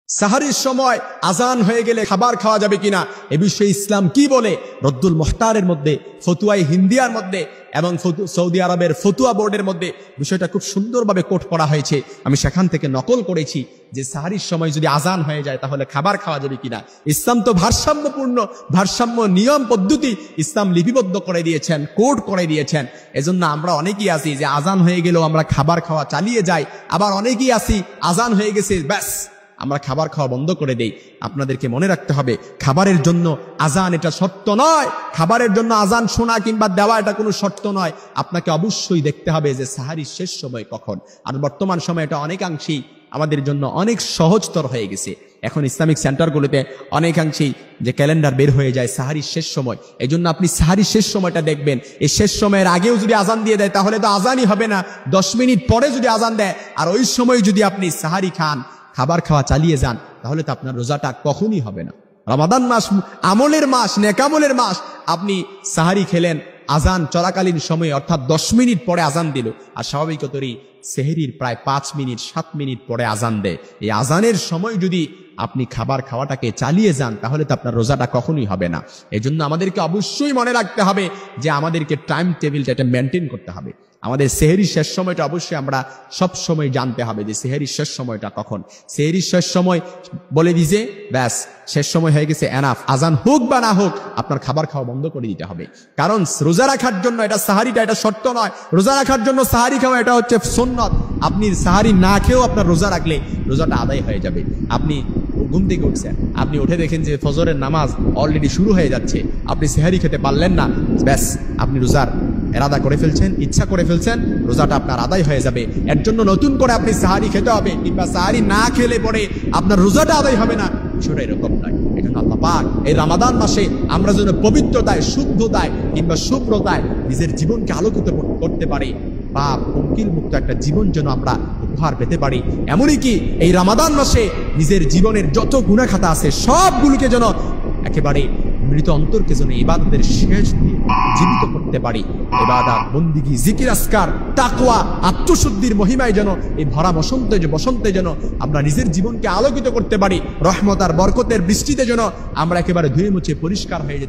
সাহারির সময় আজান হয়ে গেলে খাবার খাওয়া যাবে কিনা এ বিষয়ে ইসলাম কি বলে রদ্দুল মুখতারের মধ্যে, ফতুয়ায়ে হিন্দিয়ার মধ্যে এবং সৌদি আরবের ফতুয়া বোর্ডের মধ্যে বিষয়টা খুব সুন্দরভাবে কোট করা হয়েছে। আমি সেখান থেকে নকল করেছি যে সাহারির সময় যদি আজান হয়ে যায় তাহলে খাবার খাওয়া যাবে কিনা। ইসলাম তো ভারসাম্য নিয়ম পদ্ধতি ইসলাম লিপিবদ্ধ করে দিয়েছেন, কোড করে দিয়েছেন। এজন্য আমরা অনেকেই আছি যে আজান হয়ে গেলেও আমরা খাবার খাওয়া চালিয়ে যাই, আবার অনেকেই আছি আজান হয়ে গেছে ব্যাস আমরা খাবার খাওয়া বন্ধ করে দেই। আপনাদেরকে মনে রাখতে হবে খাবারের জন্য আজান এটা শর্ত নয়, খাবারের জন্য আজান শোনা কিংবা দেওয়া এটা কোনো শর্ত নয়। আপনাকে অবশ্যই দেখতে হবে যে সাহারির শেষ সময় কখন। আর বর্তমান সময় এটা অনেকাংশেই আমাদের জন্য অনেক সহজতর হয়ে গেছে। এখন ইসলামিক সেন্টারগুলোতে অনেকাংশেই যে ক্যালেন্ডার বের হয়ে যায় সাহারির শেষ সময়, এই জন্য আপনি সাহারির শেষ সময়টা দেখবেন। এই শেষ সময়ের আগেও যদি আজান দিয়ে দেয় তাহলে তো আজানই হবে না, 10 মিনিট পরে যদি আজান দেয় আর ওই সময় যদি আপনি সাহারি খান, খাবার খাওয়া চালিয়ে যান, তাহলে তো আপনার রোজাটা কখনই হবে না। রমাদান মাস আমলের মাস, নেকামলের মাস, আপনি সাহারি খেলেন আজান চলাকালীন সময়ে অর্থাৎ 10 মিনিট পরে আজান দিল, আর স্বাভাবিকতই সেহরির প্রায় 5 মিনিট 7 মিনিট পরে আজান দেয়। এই আজানের সময় যদি আপনি খাবার খাওয়াটাকে চালিয়ে যান তাহলে তো আপনার রোজাটা কখনোই হবে না। এজন্য আমাদেরকে অবশ্যই মনে রাখতে হবে যে আমাদেরকে টাইম টেবিলটা এটা মেনটেন করতে হবে। আমাদের সেহরির শেষ সময়টা অবশ্যই আমরা সব সময় জানতে হবে যে সেহরির শেষ সময়টা কখন। সেহরির শেষ সময় বলে দিছে ব্যাস শেষ সময় হয়ে গেছে, এনাফ, আজান হোক বা না হোক আপনার খাবার খাওয়া বন্ধ করে দিতে হবে। কারণ রোজা রাখার জন্য এটা সাহারিটা এটা শর্ত নয়, রোজা রাখার জন্য সাহারি খাওয়া এটা হচ্ছে সুন্নত। আপনি সাহারি না খেয়েও আপনার রোজা রাখলে রোজাটা আদায় হয়ে যাবে। আপনি ঘুম থেকে উঠছেন, আপনি উঠে দেখেন যে ফজরের নামাজ অলরেডি শুরু হয়ে যাচ্ছে, আপনি সেহরি খেতে পারলেন না, ব্যাস আপনি রোজার এরাদা করে ফেলছেন, ইচ্ছা করে ফেলছেন, রোজাটা আপনার আদায় হয়ে যাবে। এর জন্য নতুন করে আপনি সাহারি খেতে হবে, কিংবা সাহারি না খেলে পরে আপনার রোজাটা আদায় হবে না, বিষয়টা এরকম নয়। এই জন্য আল্লাহ পাক এই রমাদান মাসে আমরা যেন পবিত্রতায়, শুদ্ধতায় কিংবা শুভ্রতায় নিজের জীবনকে আলোকিত করতে পারি, পাপ পঙ্কিল মুক্ত একটা জীবন যেন আমরা উপহার পেতে পারি। এমনই কি এই রমাদান মাসে নিজের জীবনের যত গুনাহ খাতা আছে সবগুলোকে যেন একেবারে মৃত অন্তরকে যেন ইবাদতের শেষ দিয়ে জীবিত করতে পারি। ইবাদত, বন্দিগি, জিকির, আসকার, তাকওয়া, আত্মশুদ্ধির মহিমায় যেন এই ভরা বসন্তে যেন আমরা নিজের জীবনকে আলোকিত করতে পারি। রহমত আর বরকতের বৃষ্টিতে যেন আমরা একেবারে ধুয়ে মুছে পরিষ্কার হয়ে যেতে